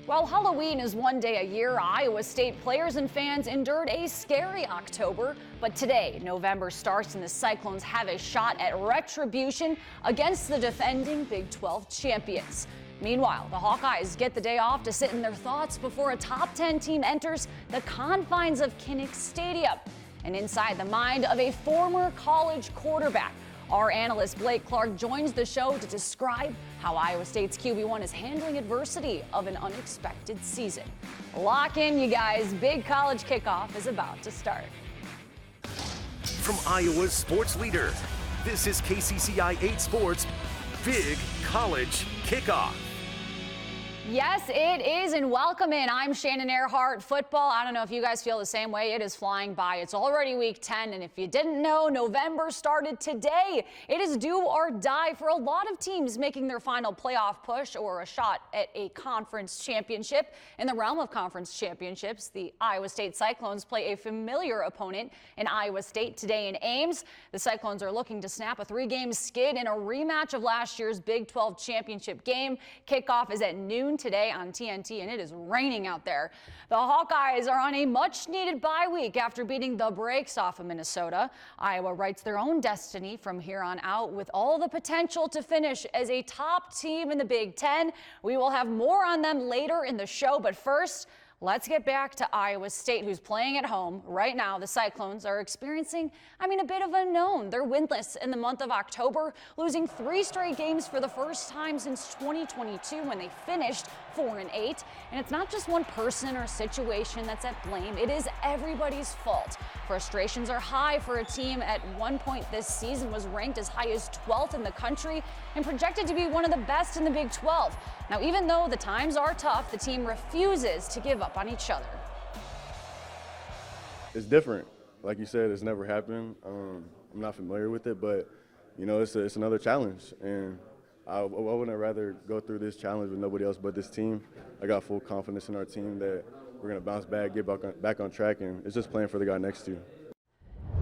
While Halloween is one day a year, Iowa State players and fans endured a scary October. But today, November starts and the Cyclones have a shot at retribution against the defending Big 12 champions. Meanwhile, the Hawkeyes get the day off to sit in their thoughts before a top 10 team enters the confines of Kinnick Stadium. And inside the mind of a former college quarterback, our analyst Blake Clark joins the show to describe how Iowa State's QB1 is handling adversity of an unexpected season. Lock in, you guys. Big College Kickoff is about to start. From Iowa's sports leader, this is KCCI 8 Sports Big College Kickoff. Yes, it is, and welcome in. I'm Shannon Ehrhardt. Football, I don't know if you guys feel the same way. It is flying by. It's already week 10, and if you didn't know, November started today. It is do or die for a lot of teams making their final playoff push or a shot at a conference championship. In the realm of conference championships, the Iowa State Cyclones play a familiar opponent in Iowa State today in Ames. The Cyclones are looking to snap a 3-game skid in a rematch of last year's Big 12 championship game. Kickoff is at noon today on TNT, and it is raining out there. The Hawkeyes are on a much-needed bye week after beating the brakes off of Minnesota. Iowa writes their own destiny from here on out with all the potential to finish as a top team in the Big Ten. We will have more on them later in the show, but first, let's get back to Iowa State, who's playing at home. Right now, the Cyclones are experiencing, a bit of unknown. They're winless in the month of October, losing 3 straight games for the first time since 2022 when they finished 4-8. And it's not just one person or situation that's at blame. It is everybody's fault. Frustrations are high for a team at one point this season was ranked as high as 12th in the country and projected to be one of the best in the Big 12. Now, even though the times are tough, the team refuses to give up on each other. It's different. Like you said, it's never happened. I'm not familiar with it, but, it's another challenge. And I wouldn't rather go through this challenge with nobody else but this team. I got full confidence in our team that we're going to bounce back, get back on track, and it's just playing for the guy next to you.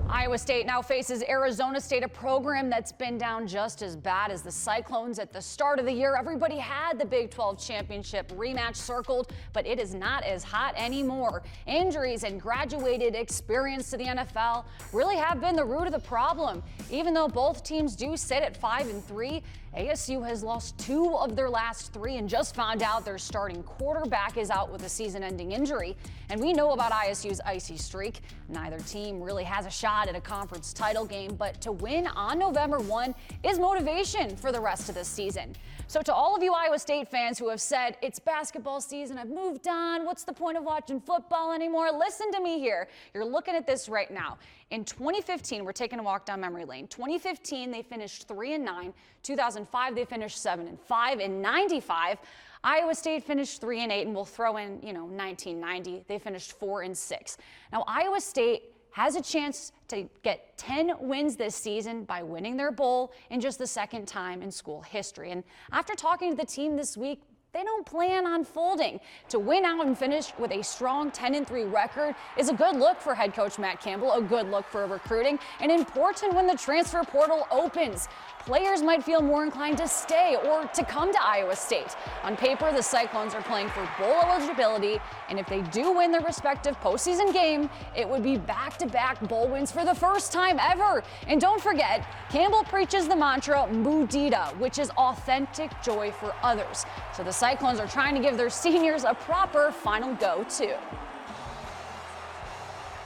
Iowa State now faces Arizona State, a program that's been down just as bad as the Cyclones at the start of the year. Everybody had the Big 12 championship rematch circled, but it is not as hot anymore. Injuries and graduated experience to the NFL really have been the root of the problem. Even though both teams do sit at 5-3, ASU has lost 2 of their last 3 and just found out their starting quarterback is out with a season-ending injury. And we know about ISU's icy streak. Neither team really has a shot at a conference title game, but to win on November 1 is motivation for the rest of the season. So to all of you Iowa State fans who have said, it's basketball season, I've moved on, what's the point of watching football anymore? Listen to me here. You're looking at this right now. In 2015, we're taking a walk down memory lane. 2015, they finished 3-9. 2005, they finished 7-5. In 95, Iowa State finished 3-8, and we'll throw in, 1990, they finished 4-6. Now, Iowa State has a chance to get 10 wins this season by winning their bowl in just the second time in school history. And after talking to the team this week, they don't plan on folding. To win out and finish with a strong 10-3 record is a good look for head coach Matt Campbell, a good look for recruiting, and important when the transfer portal opens. Players might feel more inclined to stay or to come to Iowa State. On paper, the Cyclones are playing for bowl eligibility, and if they do win their respective postseason game, it would be back-to-back bowl wins for the first time ever. And don't forget, Campbell preaches the mantra Mudita, which is authentic joy for others. So the Cyclones are trying to give their seniors a proper final go, too.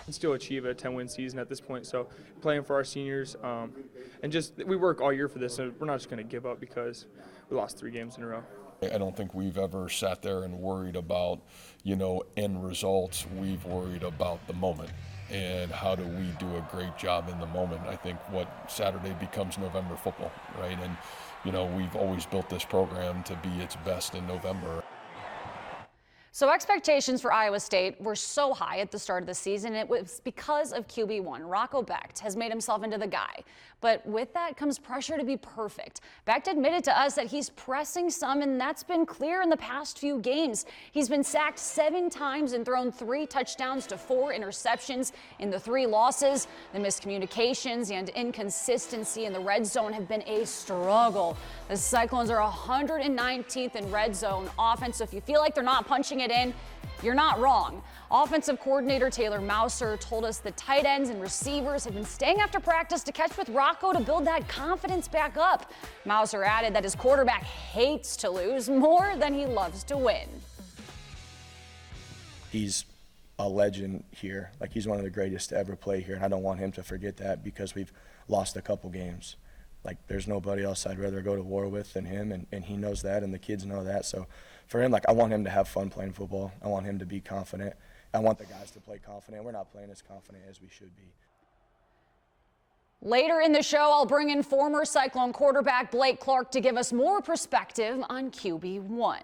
Still achieve a 10-win season at this point, so playing for our seniors, and just we work all year for this, so we're not just going to give up because we lost 3 games in a row. I don't think we've ever sat there and worried about, end results. We've worried about the moment and how do we do a great job in the moment. I think what Saturday becomes November football, right? And, we've always built this program to be its best in November. So expectations for Iowa State were so high at the start of the season. It was because of QB1. Rocco Becht has made himself into the guy. But with that comes pressure to be perfect. Becht admitted to us that he's pressing some, and that's been clear in the past few games. He's been sacked 7 times and thrown 3 touchdowns to 4 interceptions in the 3 losses. The miscommunications and inconsistency in the red zone have been a struggle. The Cyclones are 119th in red zone offense, so if you feel like they're not punching it in, you're not wrong. Offensive coordinator Taylor Mouser told us the tight ends and receivers have been staying after practice to catch with Rocco to build that confidence back up. Mouser added that his quarterback hates to lose more than he loves to win. He's a legend here. Like, he's one of the greatest to ever play here, and I don't want him to forget that because we've lost a couple games. Like, there's nobody else I'd rather go to war with than him, and he knows that, and the kids know that. So for him, like, I want him to have fun playing football. I want him to be confident. I want the guys to play confident. We're not playing as confident as we should be. Later in the show, I'll bring in former Cyclone quarterback Blake Clark to give us more perspective on QB1.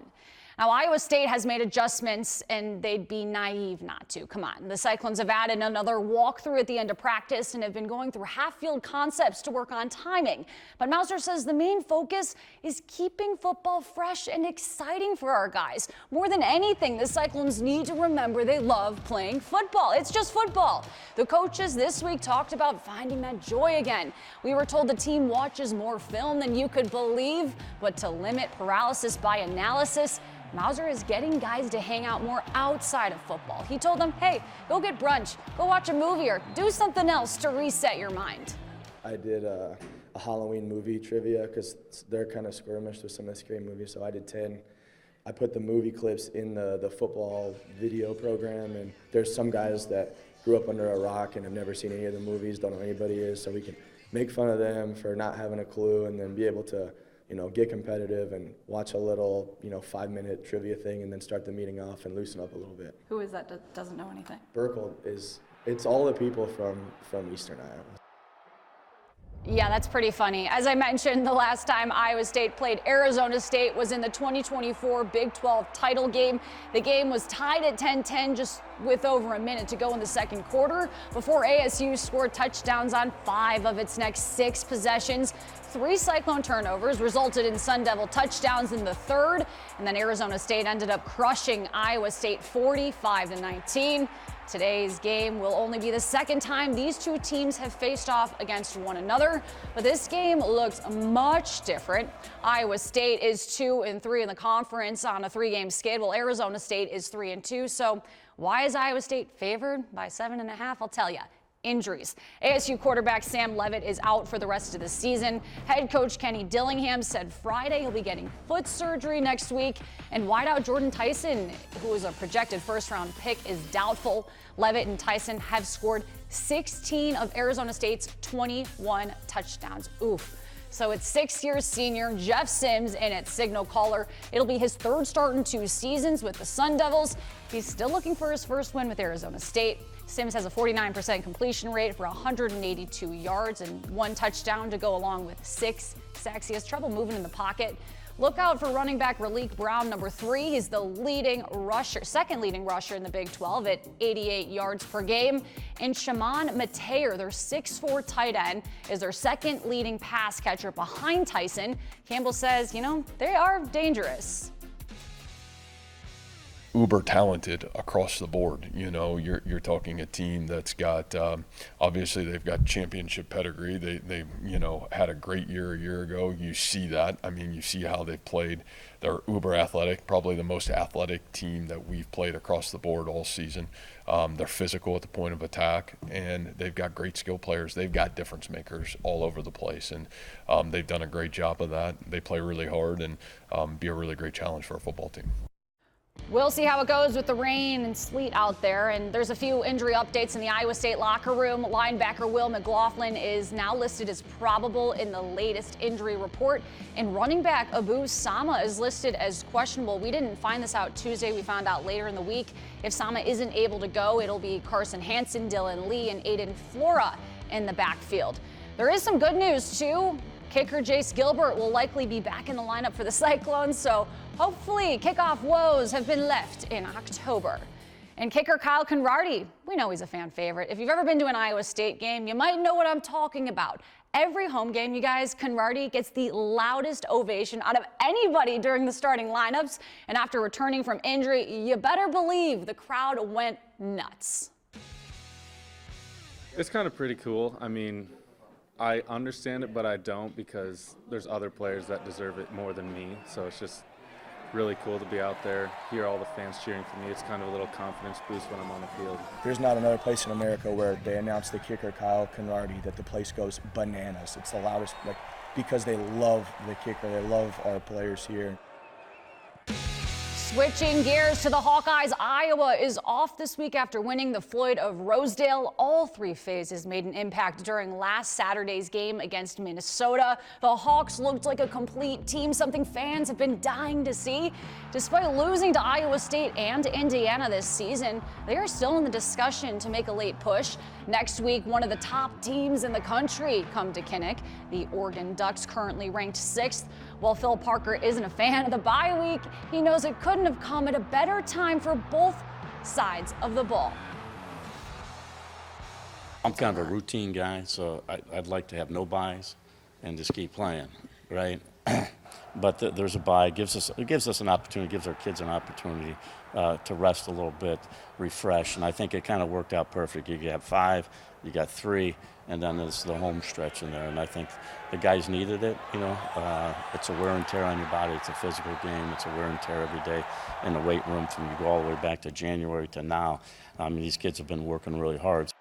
Now, Iowa State has made adjustments, and they'd be naive not to. Come on. The Cyclones have added another walkthrough at the end of practice and have been going through half-field concepts to work on timing. But Mouser says the main focus is keeping football fresh and exciting for our guys. More than anything, the Cyclones need to remember they love playing football. It's just football. The coaches this week talked about finding that joy again. We were told the team watches more film than you could believe, but to limit paralysis by analysis, Mouser is getting guys to hang out more outside of football. He told them, hey, go get brunch, go watch a movie, or do something else to reset your mind. I did a Halloween movie trivia because they're kind of squirmish with some of the scary movies, so I did 10. I put the movie clips in the football video program, and there's some guys that grew up under a rock and have never seen any of the movies, don't know who anybody is, so we can make fun of them for not having a clue and then be able to, you know, get competitive and watch a little, 5-minute trivia thing and then start the meeting off and loosen up a little bit. Who is that doesn't know anything? Burkle it's all the people from Eastern Iowa. Yeah, that's pretty funny. As I mentioned, the last time Iowa State played Arizona State was in the 2024 Big 12 title game. The game was tied at 10-10 just with over a minute to go in the second quarter before ASU scored touchdowns on 5 of its next 6 possessions. 3 Cyclone turnovers resulted in Sun Devil touchdowns in the third, and then Arizona State ended up crushing Iowa State 45-19. Today's game will only be the second time these two teams have faced off against one another, but this game looks much different. Iowa State is 2-3 in the conference on a 3-game schedule. Arizona State is 3-2. So why is Iowa State favored by 7.5? I'll tell you. Injuries. ASU quarterback Sam Leavitt is out for the rest of the season. Head coach Kenny Dillingham said Friday he'll be getting foot surgery next week. And wideout Jordan Tyson, who is a projected first-round pick, is doubtful. Leavitt and Tyson have scored 16 of Arizona State's 21 touchdowns. Oof. So it's 6-year senior Jeff Sims in at signal caller. It'll be his 3rd start in 2 seasons with the Sun Devils. He's still looking for his first win with Arizona State. Sims has a 49% completion rate for 182 yards and 1 touchdown to go along with 6 sacks. He has trouble moving in the pocket. Look out for running back Raleek Brown, number 3. He's the second leading rusher in the Big 12 at 88 yards per game. And Shimon Mateer, their 6'4" tight end, is their second leading pass catcher behind Tyson. Campbell says, they are dangerous. Uber talented across the board. You're talking a team that's got obviously they've got championship pedigree. They had a great year a year ago. You see that. I mean, you see how they've played. They're uber athletic, probably the most athletic team that we've played across the board all season. They're physical at the point of attack, and they've got great skill players. They've got difference makers all over the place, and they've done a great job of that. They play really hard and be a really great challenge for a football team. We'll see how it goes with the rain and sleet out there. And there's a few injury updates in the Iowa State locker room. Linebacker Will McLaughlin is now listed as probable in the latest injury report. And running back Abu Sama is listed as questionable. We didn't find this out Tuesday. We found out later in the week. If Sama isn't able to go, it'll be Carson Hansen, Dylan Lee, and Aiden Flora in the backfield. There is some good news, too. Kicker Jace Gilbert will likely be back in the lineup for the Cyclones, so hopefully kickoff woes have been left in October. And kicker Kyle Conradi, we know he's a fan favorite. If you've ever been to an Iowa State game, you might know what I'm talking about. Every home game, you guys, Conradi gets the loudest ovation out of anybody during the starting lineups. And after returning from injury, you better believe the crowd went nuts. It's kind of pretty cool. I mean, I understand it, but I don't, because there's other players that deserve it more than me. So it's just really cool to be out there, hear all the fans cheering for me. It's kind of a little confidence boost when I'm on the field. There's not another place in America where they announce the kicker Kyle Conradi that the place goes bananas. It's the loudest, because they love the kicker. They love our players here. Switching gears to the Hawkeyes, Iowa is off this week after winning the Floyd of Rosedale. All three phases made an impact during last Saturday's game against Minnesota. The Hawks looked like a complete team, something fans have been dying to see. Despite losing to Iowa State and Indiana this season, they are still in the discussion to make a late push. Next week, one of the top teams in the country come to Kinnick. The Oregon Ducks, currently ranked 6th. While Phil Parker isn't a fan of the bye week, he knows it couldn't have come at a better time for both sides of the ball. I'm kind of a routine guy, so I'd like to have no buys and just keep playing, right? But there's a bye. It gives us an opportunity, gives our kids an opportunity to rest a little bit, refresh, and I think it kind of worked out perfect. You have 5, you got 3, and then there's the home stretch in there, and I think the guys needed it. It's a wear and tear on your body. It's a physical game. It's a wear and tear every day in the weight room from you go all the way back to January to now. I mean, these kids have been working really hard.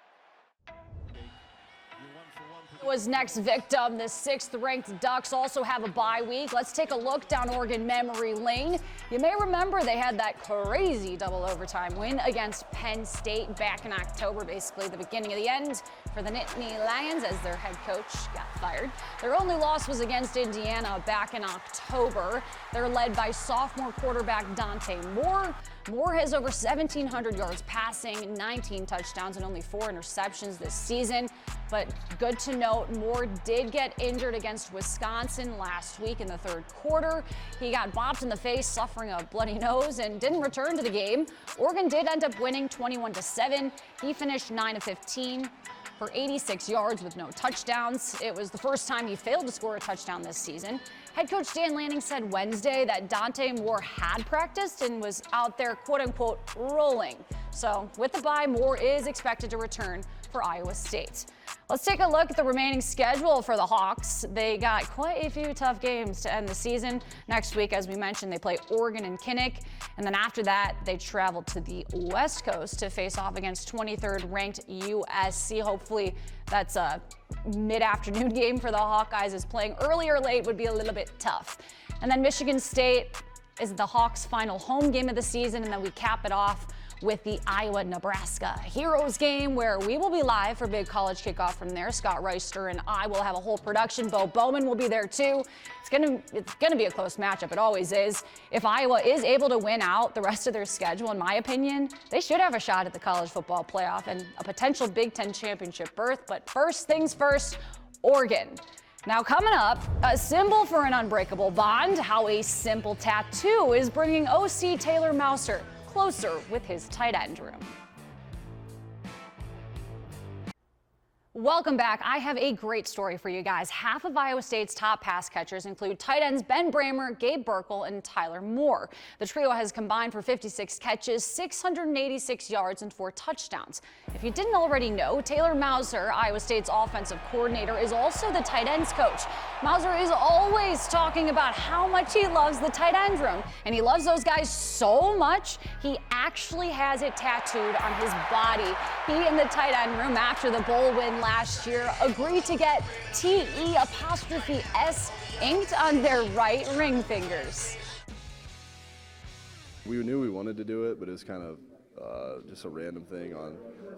Was next victim. The 6th-ranked Ducks also have a bye week. Let's take a look down Oregon memory lane. You may remember they had that crazy double overtime win against Penn State back in October, basically the beginning of the end for the Nittany Lions as their head coach got fired. Their only loss was against Indiana back in October. They're led by sophomore quarterback Dante Moore. Moore has over 1,700 yards passing, 19 touchdowns, and only 4 interceptions this season. But good to note, Moore did get injured against Wisconsin last week in the 3rd quarter. He got bopped in the face, suffering a bloody nose, and didn't return to the game. Oregon did end up winning 21-7. He finished 9 of 15 for 86 yards with no touchdowns. It was the first time he failed to score a touchdown this season. Head coach Dan Lanning said Wednesday that Dante Moore had practiced and was out there, quote-unquote, rolling. So with the bye, Moore is expected to return for Iowa State. Let's take a look at the remaining schedule for the Hawks. They got quite a few tough games to end the season. Next week, as we mentioned, they play Oregon and Kinnick. And then after that, they travel to the West Coast to face off against 23rd ranked USC. Hopefully that's a mid-afternoon game for the Hawkeyes, as playing early or late would be a little bit tough. And then Michigan State is the Hawks' final home game of the season, and then we cap it off with the Iowa-Nebraska Heroes game, where we will be live for big college kickoff from there. Scott Reister and I will have a whole production. Bo Bowman will be there too. It's gonna be a close matchup. It always is. If Iowa is able to win out the rest of their schedule, in my opinion, they should have a shot at the college football playoff and a potential Big Ten championship berth. But first things first, Oregon. Now coming up, a symbol for an unbreakable bond, how a simple tattoo is bringing OC Taylor Mouser closer with his tight end room. Welcome back. I have a great story for you guys. Half of Iowa State's top pass catchers include tight ends Ben Bramer, Gabe Burkle, and Tyler Moore. The trio has combined for 56 catches, 686 yards, and 4 touchdowns. If you didn't already know, Taylor Mouser, Iowa State's offensive coordinator, is also the tight ends coach. Mouser is always talking about how much he loves the tight end room, and he loves those guys so much, he actually has it tattooed on his body. He and the tight end room, after the bowl win last year, agreed to get TE''S inked on their right ring fingers. We knew we wanted to do it, but it was kind of just a random thing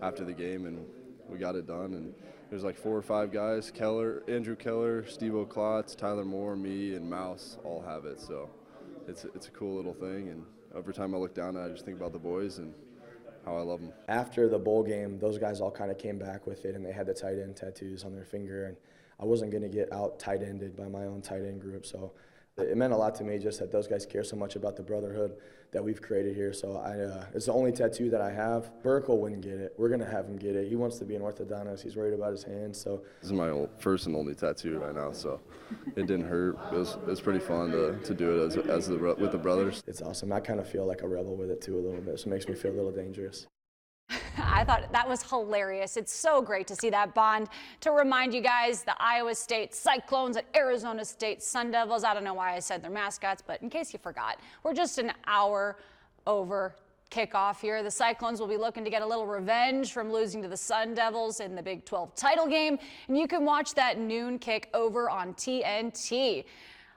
after the game, and we got it done. And there's like 4 or 5 guys: Andrew Keller, Steve O'Klotz, Tyler Moore, me, and Mouse all have it. So it's a cool little thing. And every time I look down at it, I just think about the boys and how I love them. After the bowl game, those guys all kind of came back with it, and they had the tight end tattoos on their finger. And I wasn't going to get out tight ended by my own tight end group. So it meant a lot to me just that those guys care so much about the brotherhood that we've created here. So it's the only tattoo that I have. Burkle wouldn't get it. We're going to have him get it. He wants to be an orthodontist. He's worried about his hands. So this is my first and only tattoo right now, so it didn't hurt. It was pretty fun to do it with the brothers. It's awesome. I kind of feel like a rebel with it too a little bit, so it makes me feel a little dangerous. I thought that was hilarious. It's so great to see that bond. To remind you guys, the Iowa State Cyclones at Arizona State Sun Devils. I don't know why I said their mascots, but in case you forgot, we're just an hour over kickoff here. The Cyclones will be looking to get a little revenge from losing to the Sun Devils in the Big 12 title game, and you can watch that noon kick over on TNT.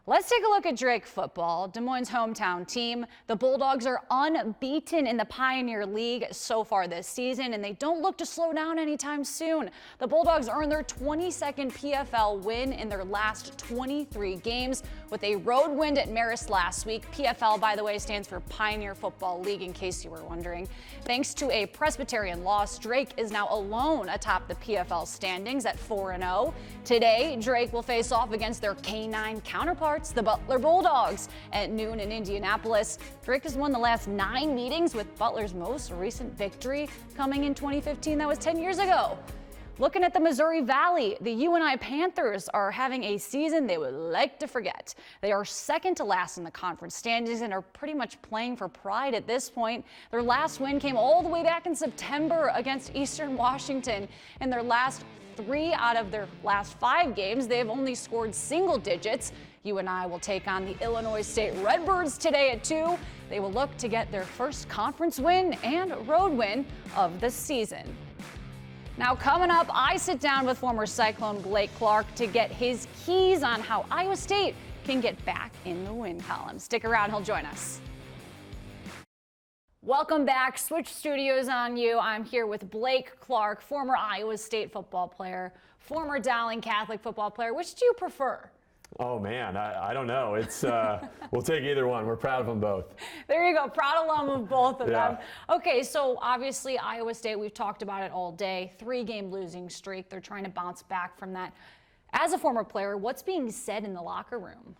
Let's take a look at Drake football, Des Moines' hometown team. The Bulldogs are unbeaten in the Pioneer League so far this season, and they don't look to slow down anytime soon. The Bulldogs earned their 22nd PFL win in their last 23 games with a road win at Marist last week. PFL, by the way, stands for Pioneer Football League, in case you were wondering. Thanks to a Presbyterian loss, Drake is now alone atop the PFL standings at 4-0. Today, Drake will face off against their K9 counterparts, the Butler Bulldogs, at noon in Indianapolis. Drake has won the last 9 meetings, with Butler's most recent victory coming in 2015. That was 10 years ago. Looking at the Missouri Valley, the UNI Panthers are having a season they would like to forget. They are second to last in the conference standings and are pretty much playing for pride at this point. Their last win came all the way back in September against Eastern Washington. In their last 3 out of their last 5 games, they have only scored single digits. UNI will take on the Illinois State Redbirds today at 2. They will look to get their first conference win and road win of the season. Now coming up, I sit down with former Cyclone Blake Clark to get his keys on how Iowa State can get back in the win column. Stick around, he'll join us. Welcome back. Switch studios on you. I'm here with Blake Clark, former Iowa State football player, former Dowling Catholic football player. Which do you prefer? Oh man, I don't know. It's we'll take either one. We're proud of them both. There you go, proud alum of both of them. Okay, so obviously Iowa State, we've talked about it all day. 3-game losing streak. They're trying to bounce back from that. As a former player, what's being said in the locker room?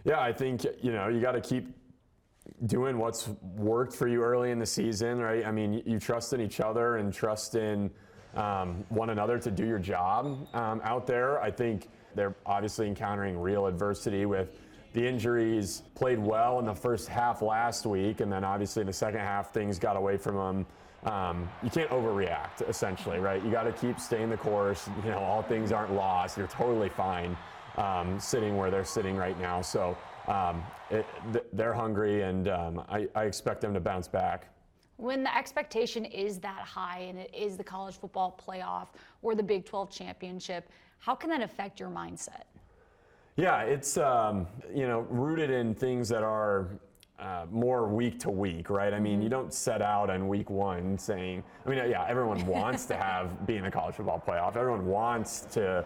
Yeah, I think you got to keep doing what's worked for you early in the season, right? I mean, you trust in each other and trust in one another to do your job out there. I think they're obviously encountering real adversity with the injuries. Played well in the first half last week, and then obviously in the second half things got away from them. You can't overreact, essentially, right? You got to keep staying the course. All things aren't lost. You're totally fine sitting where they're sitting right now. So they're hungry, and I expect them to bounce back. When the expectation is that high and it is the college football playoff or the Big 12 championship, how can that affect your mindset? Yeah, it's rooted in things that are more week to week, right? I mean, you don't set out on week 1 saying, everyone wants to be in the college football playoff. Everyone wants to,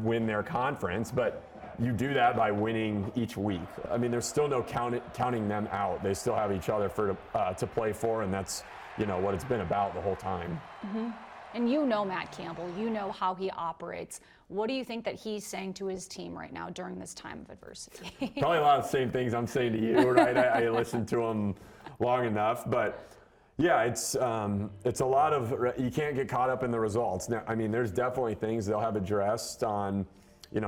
win their conference, but you do that by winning each week. I mean, there's still no counting them out. They still have each other to play for, and that's what it's been about the whole time. Mm-hmm. And Matt Campbell, how he operates. What do you think that he's saying to his team right now during this time of adversity? Probably a lot of the same things I'm saying to you, right? I listened to him long enough, but yeah, it's a lot of, you can't get caught up in the results. Now, I mean, there's definitely things they'll have addressed on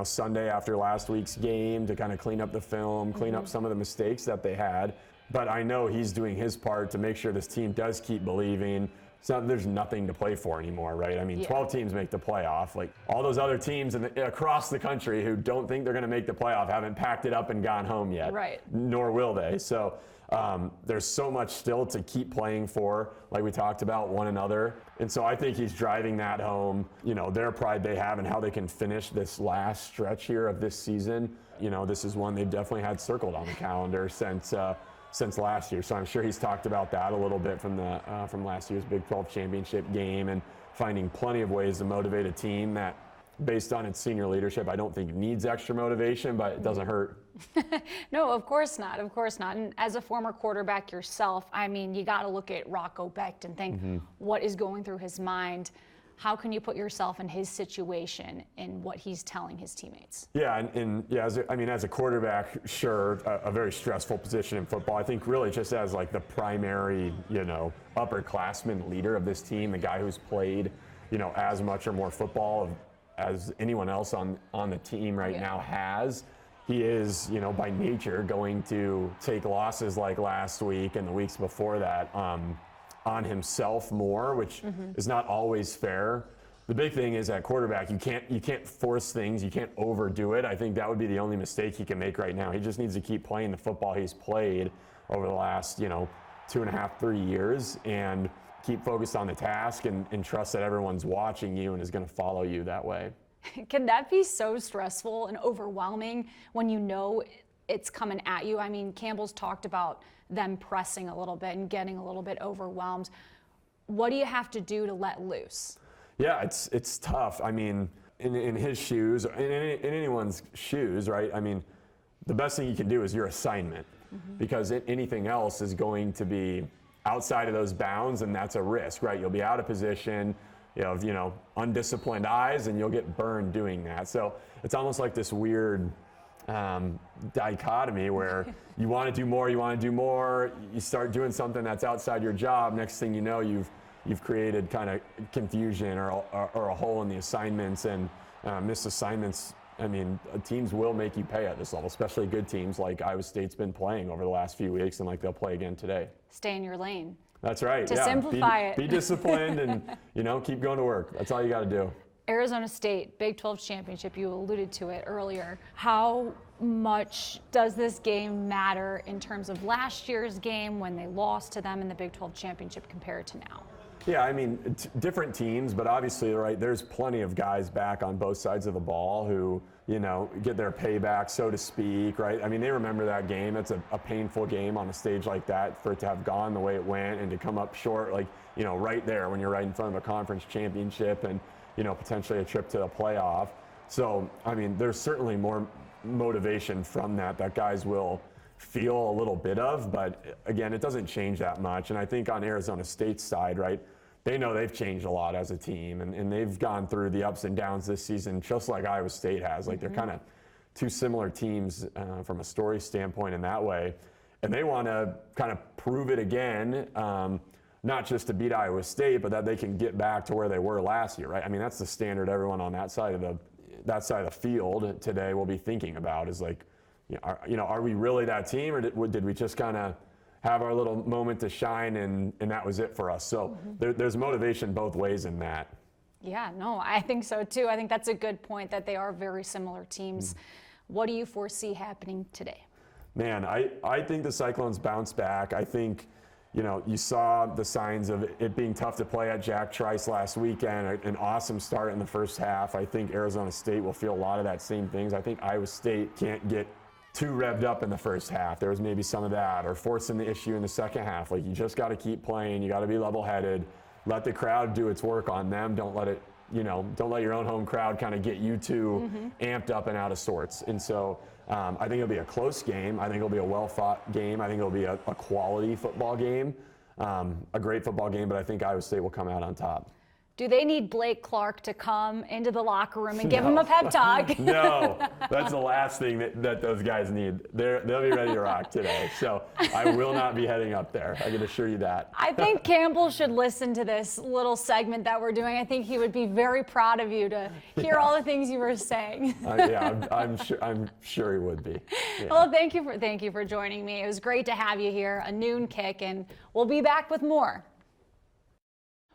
Sunday after last week's game to kind of clean up the film, clean up some of the mistakes that they had. But I know he's doing his part to make sure this team does keep believing. So there's nothing to play for anymore, right? I mean, 12 teams make the playoff. Like all those other teams across the country who don't think they're going to make the playoff haven't packed it up and gone home yet. Right. Nor will they. So there's so much still to keep playing for, like we talked about, one another. And so I think he's driving that home, their pride they have and how they can finish this last stretch here of this season. This is one they've definitely had circled on the calendar since last year. So I'm sure he's talked about that a little bit from last year's Big 12 championship game, and finding plenty of ways to motivate a team that, based on its senior leadership, I don't think needs extra motivation, but it doesn't hurt. No, of course not. Of course not. And as a former quarterback yourself, I mean, you got to look at Rocco Becht and think what is going through his mind. How can you put yourself in his situation and what he's telling his teammates? Yeah, and yeah, as a quarterback, sure, a very stressful position in football. I think really just as like the primary, upperclassman leader of this team, the guy who's played, as much or more football as anyone else on the team right now has. He is, by nature going to take losses like last week and the weeks before that on himself more, which is not always fair. The big thing is at quarterback, you can't force things, you can't overdo it. I think that would be the only mistake he can make right now. He just needs to keep playing the football he's played over the last, 2.5, 3 years, and keep focused on the task and trust that everyone's watching you and is going to follow you that way. Can that be so stressful and overwhelming when you know it's coming at you? I mean, Campbell's talked about them pressing a little bit and getting a little bit overwhelmed. What do you have to do to let loose? Yeah, it's tough. I mean, in his shoes, in anyone's shoes, right? I mean, the best thing you can do is your assignment, because anything else is going to be outside of those bounds, and that's a risk, right? You'll be out of position. You have, undisciplined eyes, and you'll get burned doing that. So it's almost like this weird dichotomy where you want to do more, you start doing something that's outside your job. Next thing you know, you've created kind of confusion or a hole in the assignments, and missed assignments. I mean, teams will make you pay at this level, especially good teams like Iowa State's been playing over the last few weeks, and like they'll play again today. Stay in your lane. That's right. To simplify it. Be disciplined and, keep going to work. That's all you got to do. Arizona State, Big 12 championship, you alluded to it earlier. How much does this game matter in terms of last year's game when they lost to them in the Big 12 championship compared to now? Yeah, I mean, different teams, but obviously, right, there's plenty of guys back on both sides of the ball who, get their payback, so to speak, right? I mean, they remember that game. It's a painful game on a stage like that for it to have gone the way it went and to come up short, like, right there when you're right in front of a conference championship and, potentially a trip to the playoff. So, I mean, there's certainly more motivation from that guys will feel a little bit of, but again, it doesn't change that much. And I think on Arizona State's side, right, they know they've changed a lot as a team, and they've gone through the ups and downs this season just like Iowa State has. Like, they're kind of two similar teams from a story standpoint in that way. And they want to kind of prove it again, not just to beat Iowa State, but that they can get back to where they were last year, right? I mean, that's the standard everyone on that side of the field today will be thinking about, is like, are we really that team, or did we just kind of have our little moment to shine and that was it for us? So there's motivation both ways in that. Yeah, no, I think so too. I think that's a good point, that they are very similar teams. What do you foresee happening today? Man, I think the Cyclones bounce back. I think, you saw the signs of it being tough to play at Jack Trice last weekend, an awesome start in the first half. I think Arizona State will feel a lot of that same things. I think Iowa State can't get too revved up in the first half. There was maybe some of that, or forcing the issue in the second half. Like, you just got to keep playing. You got to be level-headed. Let the crowd do its work on them. Don't let it, don't let your own home crowd kind of get you too amped up and out of sorts. And so I think it'll be a close game. I think it'll be a well-fought game. I think it'll be a quality football game, a great football game, but I think Iowa State will come out on top. Do they need Blake Clark to come into the locker room and give him a pep talk? No, that's the last thing that those guys need. They'll be ready to rock today. So I will not be heading up there. I can assure you that. I think Campbell should listen to this little segment that we're doing. I think he would be very proud of you to hear all the things you were saying. I'm sure he would be. Yeah. Well, thank you for joining me. It was great to have you here. A noon kick, and we'll be back with more.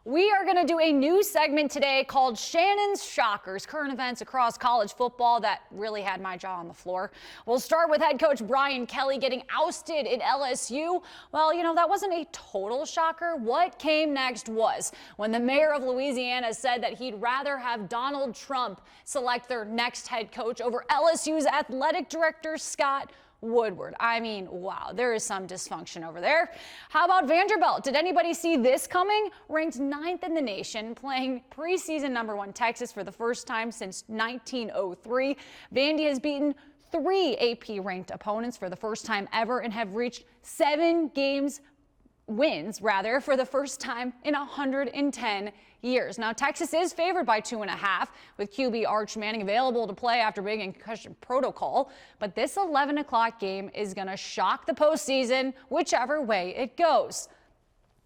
We are going to do a new segment today called Shannon's Shockers, current events across college football that really had my jaw on the floor. We'll start with head coach Brian Kelly getting ousted at LSU. Well, that wasn't a total shocker. What came next was when the mayor of Louisiana said that he'd rather have Donald Trump select their next head coach over LSU's athletic director, Scott Woodward. I mean, wow, there is some dysfunction over there. How about Vanderbilt? Did anybody see this coming? Ranked 9th in the nation, playing preseason #1 Texas for the first time since 1903. Vandy has beaten 3 AP-ranked opponents for the first time ever and have reached 7 games wins for the first time in 110 years. Now, Texas is favored by 2.5, with QB Arch Manning available to play after being in concussion protocol. But this 11 o'clock game is going to shock the postseason, whichever way it goes.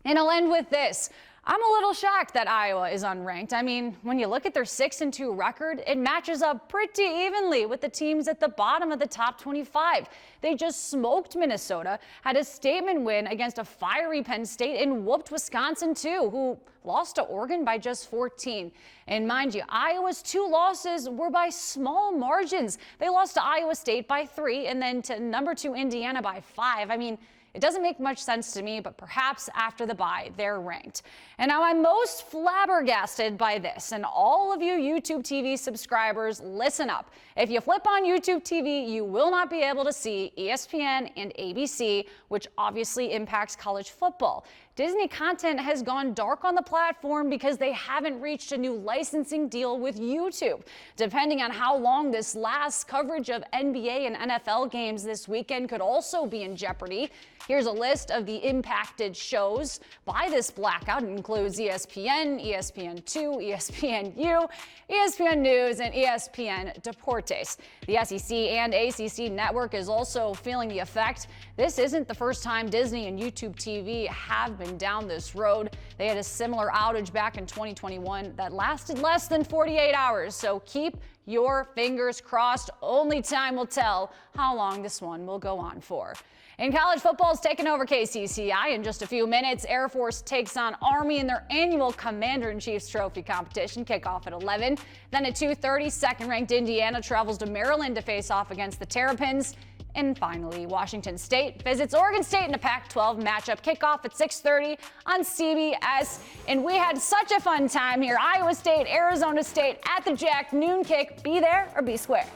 And I'll end with this. I'm a little shocked that Iowa is unranked. I mean, when you look at their 6-2 record, it matches up pretty evenly with the teams at the bottom of the top 25. They just smoked Minnesota, had a statement win against a fiery Penn State, and whooped Wisconsin too, who lost to Oregon by just 14. And mind you, Iowa's 2 losses were by small margins. They lost to Iowa State by 3 and then to number 2 Indiana by 5. I mean, it doesn't make much sense to me, but perhaps after the bye, they're ranked. And now I'm most flabbergasted by this, and all of you YouTube TV subscribers, listen up. If you flip on YouTube TV, you will not be able to see ESPN and ABC, which obviously impacts college football. Disney content has gone dark on the platform because they haven't reached a new licensing deal with YouTube. Depending on how long this lasts, coverage of NBA and NFL games this weekend could also be in jeopardy. Here's a list of the impacted shows by this blackout. It includes ESPN, ESPN2, ESPNU, ESPN News, and ESPN Deportes. The SEC and ACC network is also feeling the effect. This isn't the first time Disney and YouTube TV have been down this road. They had a similar outage back in 2021 that lasted less than 48 hours. So keep your fingers crossed. Only time will tell how long this one will go on for. And college football is taking over KCCI in just a few minutes. Air Force takes on Army in their annual Commander-in-Chief's Trophy competition. Kickoff at 11. Then at 2:30, second-ranked Indiana travels to Maryland to face off against the Terrapins. And finally, Washington State visits Oregon State in a Pac-12 matchup. Kickoff at 6:30 on CBS. And we had such a fun time here. Iowa State, Arizona State at the Jack, noon kick. Be there or be square.